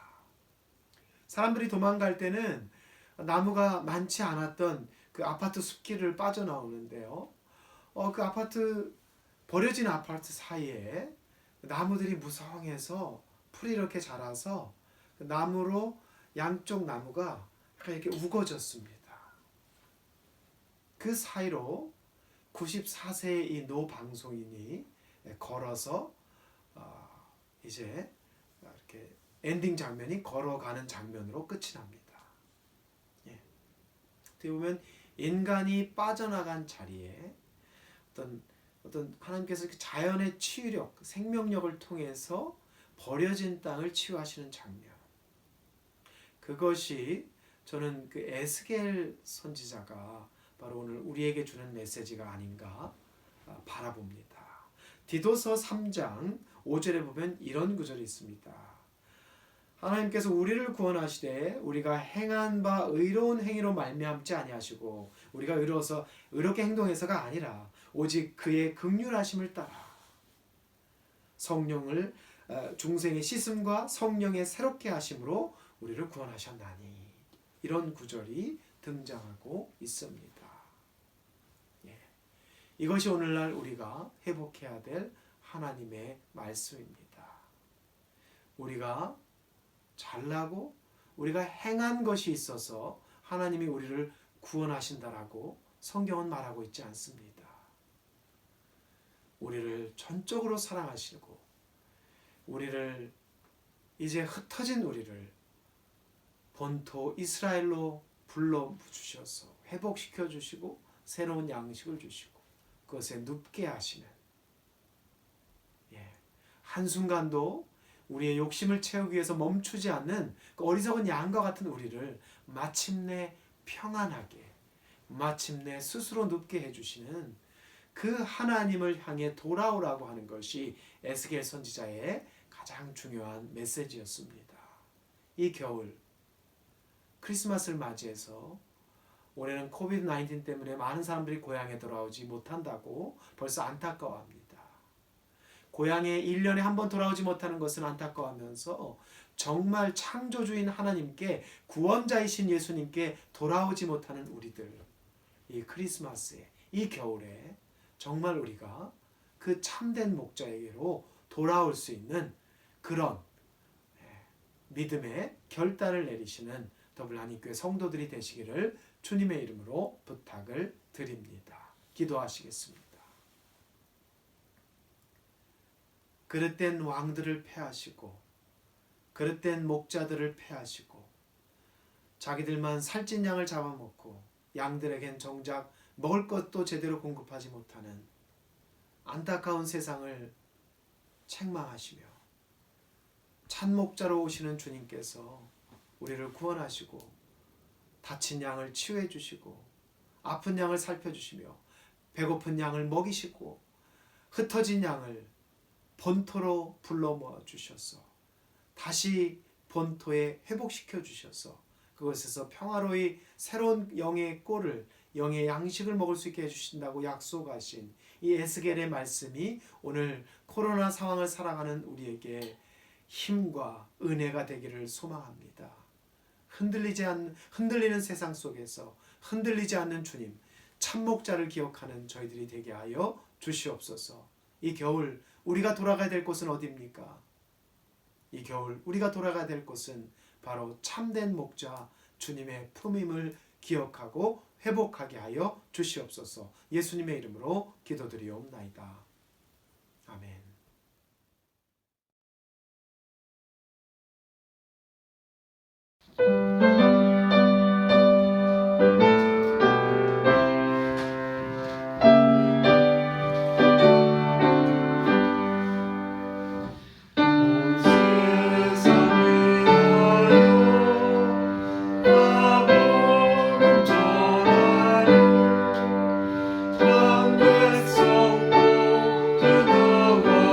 사람들이 도망갈 때는 나무가 많지 않았던 그 아파트 숲길을 빠져나오는데요. 그 아파트 버려진 아파트 사이에 나무들이 무성해서 풀이 이렇게 자라서 그 나무로 양쪽 나무가 이렇게 우거졌습니다. 그 사이로 94세의 이 노 방송인이 걸어서 이제 이렇게 엔딩 장면이 걸어가는 장면으로 끝이 납니다. 어떻게 보면 인간이 빠져나간 자리에 어떤 하나님께서 자연의 치유력, 생명력을 통해서 버려진 땅을 치유하시는 장면. 그것이 저는 그 에스겔 선지자가 바로 오늘 우리에게 주는 메시지가 아닌가 바라봅니다. 디도서 3장 5절에 보면 이런 구절이 있습니다. 하나님께서 우리를 구원하시되 우리가 행한 바 의로운 행위로 말미암지 아니하시고 우리가 의로워서 의롭게 행동해서가 아니라 오직 그의 긍휼하심을 따라 성령을 중생의 씻음과 성령의 새롭게 하심으로 우리를 구원하셨나니 이런 구절이 등장하고 있습니다. 이것이 오늘날 우리가 회복해야 될 하나님의 말씀입니다. 우리가 잘나고 우리가 행한 것이 있어서 하나님이 우리를 구원하신다라고 성경은 말하고 있지 않습니다. 우리를 전적으로 사랑하시고 우리를 이제 흩어진 우리를 본토 이스라엘로 불러주셔서 회복시켜 주시고 새로운 양식을 주시고 그것에 눕게 하시는 한순간도 우리의 욕심을 채우기 위해서 멈추지 않는 그 어리석은 양과 같은 우리를 마침내 평안하게 마침내 스스로 눕게 해주시는 그 하나님을 향해 돌아오라고 하는 것이 에스겔 선지자의 가장 중요한 메시지였습니다. 이 겨울 크리스마스를 맞이해서 올해는 코비드-19 때문에 많은 사람들이 고향에 돌아오지 못한다고 벌써 안타까워합니다. 고향에 1년에 한 번 돌아오지 못하는 것은 안타까워하면서 정말 창조주인 하나님께 구원자이신 예수님께 돌아오지 못하는 우리들, 이 크리스마스에 이 겨울에 정말 우리가 그 참된 목자에게로 돌아올 수 있는 그런 믿음의 결단을 내리시는 더블하나님교회 성도들이 되시기를 주님의 이름으로 부탁을 드립니다. 기도하시겠습니다. 그릇된 왕들을 패하시고 그릇된 목자들을 패하시고 자기들만 살찐 양을 잡아먹고 양들에겐 정작 먹을 것도 제대로 공급하지 못하는 안타까운 세상을 책망하시며 참목자로 오시는 주님께서 우리를 구원하시고 다친 양을 치유해 주시고 아픈 양을 살펴주시며 배고픈 양을 먹이시고 흩어진 양을 본토로 불러 모아 주셔서 다시 본토에 회복시켜 주셔서 그것에서 평화로이 새로운 영의 꼴을 영의 양식을 먹을 수 있게 해주신다고 약속하신 이 에스겔의 말씀이 오늘 코로나 상황을 살아가는 우리에게 힘과 은혜가 되기를 소망합니다. 흔들리는 세상 속에서 흔들리지 않는 주님, 참목자를 기억하는 저희들이 되게 하여 주시옵소서. 이 겨울 우리가 돌아가야 될 곳은 어디입니까? 이 겨울 우리가 돌아가야 될 곳은 바로 참된 목자 주님의 품임을 기억하고 회복하게 하여 주시옵소서. 예수님의 이름으로 기도드리옵나이다. 아멘. 온 세상 모두 너와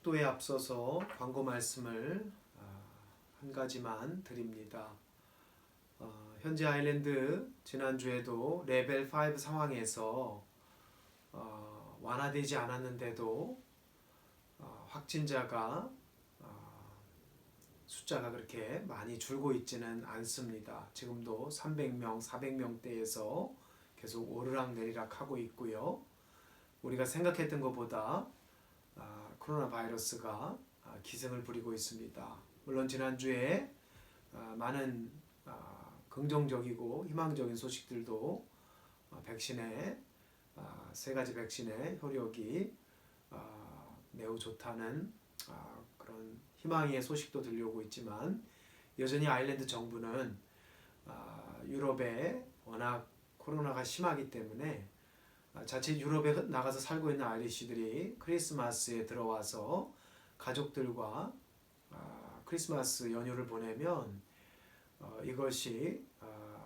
축도에 앞서서 광고 말씀을 한 가지만 드립니다. 현재 아일랜드 지난주에도 레벨 5 상황에서 완화되지 않았는데도 확진자가 숫자가 그렇게 많이 줄고 있지는 않습니다. 지금도 300명, 400명대에서 계속 오르락내리락 하고 있고요. 우리가 생각했던 것보다 코로나 바이러스가 기승을 부리고 있습니다. 물론 지난주에 많은 긍정적이고 희망적인 소식들도 백신의 세 가지 백신의 효력이 매우 좋다는 그런 희망의 소식도 들려오고 있지만 여전히 아일랜드 정부는 유럽에 워낙 코로나가 심하기 때문에 자칫 유럽에 나가서 살고 있는 아이리시들이 크리스마스에 들어와서 가족들과 크리스마스 연휴를 보내면 이것이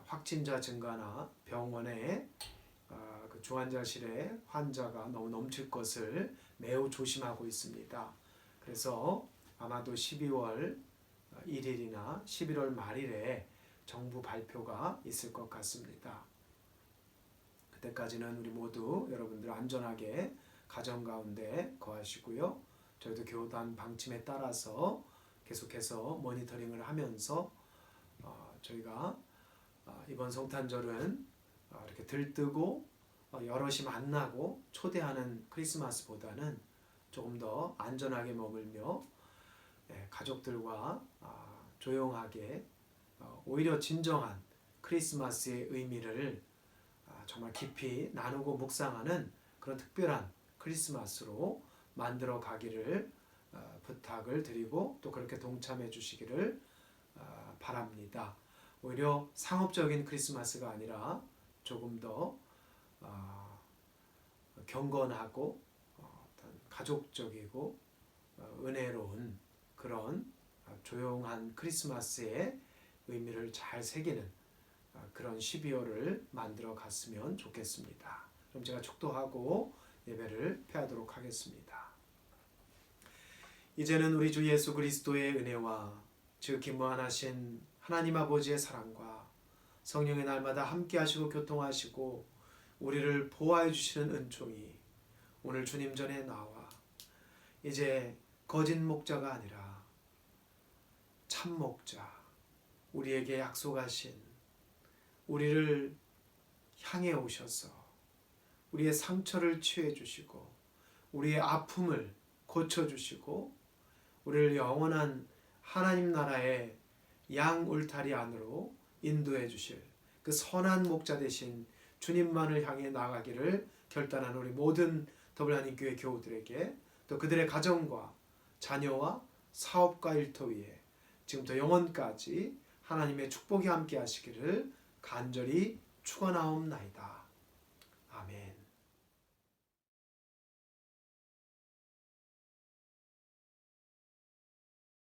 확진자 증가나 병원에 그 중환자실에 환자가 너무 넘칠 것을 매우 조심하고 있습니다. 그래서 아마도 12월 1일이나 11월 말일에 정부 발표가 있을 것 같습니다. 그때까지는 우리 모두 여러분들 안전하게 가정 가운데 거하시고요. 저희도 교단 방침에 따라서 계속해서 모니터링을 하면서 저희가 이번 성탄절은 이렇게 들뜨고 여럿이 만나고 초대하는 크리스마스보다는 조금 더 안전하게 머물며 가족들과 조용하게 오히려 진정한 크리스마스의 의미를 정말 깊이 나누고 묵상하는 그런 특별한 크리스마스로 만들어 가기를 부탁을 드리고 또 그렇게 동참해 주시기를 바랍니다. 오히려 상업적인 크리스마스가 아니라 조금 더 경건하고 가족적이고 은혜로운 그런 조용한 크리스마스의 의미를 잘 새기는 그런 12월을 만들어 갔으면 좋겠습니다. 그럼 제가 축도하고 예배를 폐하도록 하겠습니다. 이제는 우리 주 예수 그리스도의 은혜와 지극히 무한하신 하나님 아버지의 사랑과 성령의 날마다 함께 하시고 교통하시고 우리를 보호해 주시는 은총이 오늘 주님 전에 나와 이제 거짓 목자가 아니라 참 목자, 우리에게 약속하신 우리를 향해 오셔서 우리의 상처를 치유해 주시고 우리의 아픔을 고쳐 주시고 우리를 영원한 하나님 나라의 양 울타리 안으로 인도해 주실 그 선한 목자 되신 주님만을 향해 나가기를 결단한 우리 모든 더블 하나님 교회 교우들에게 또 그들의 가정과 자녀와 사업과 일터 위에 지금부터 영원까지 하나님의 축복이 함께 하시기를 간절히 축원하옵나이다.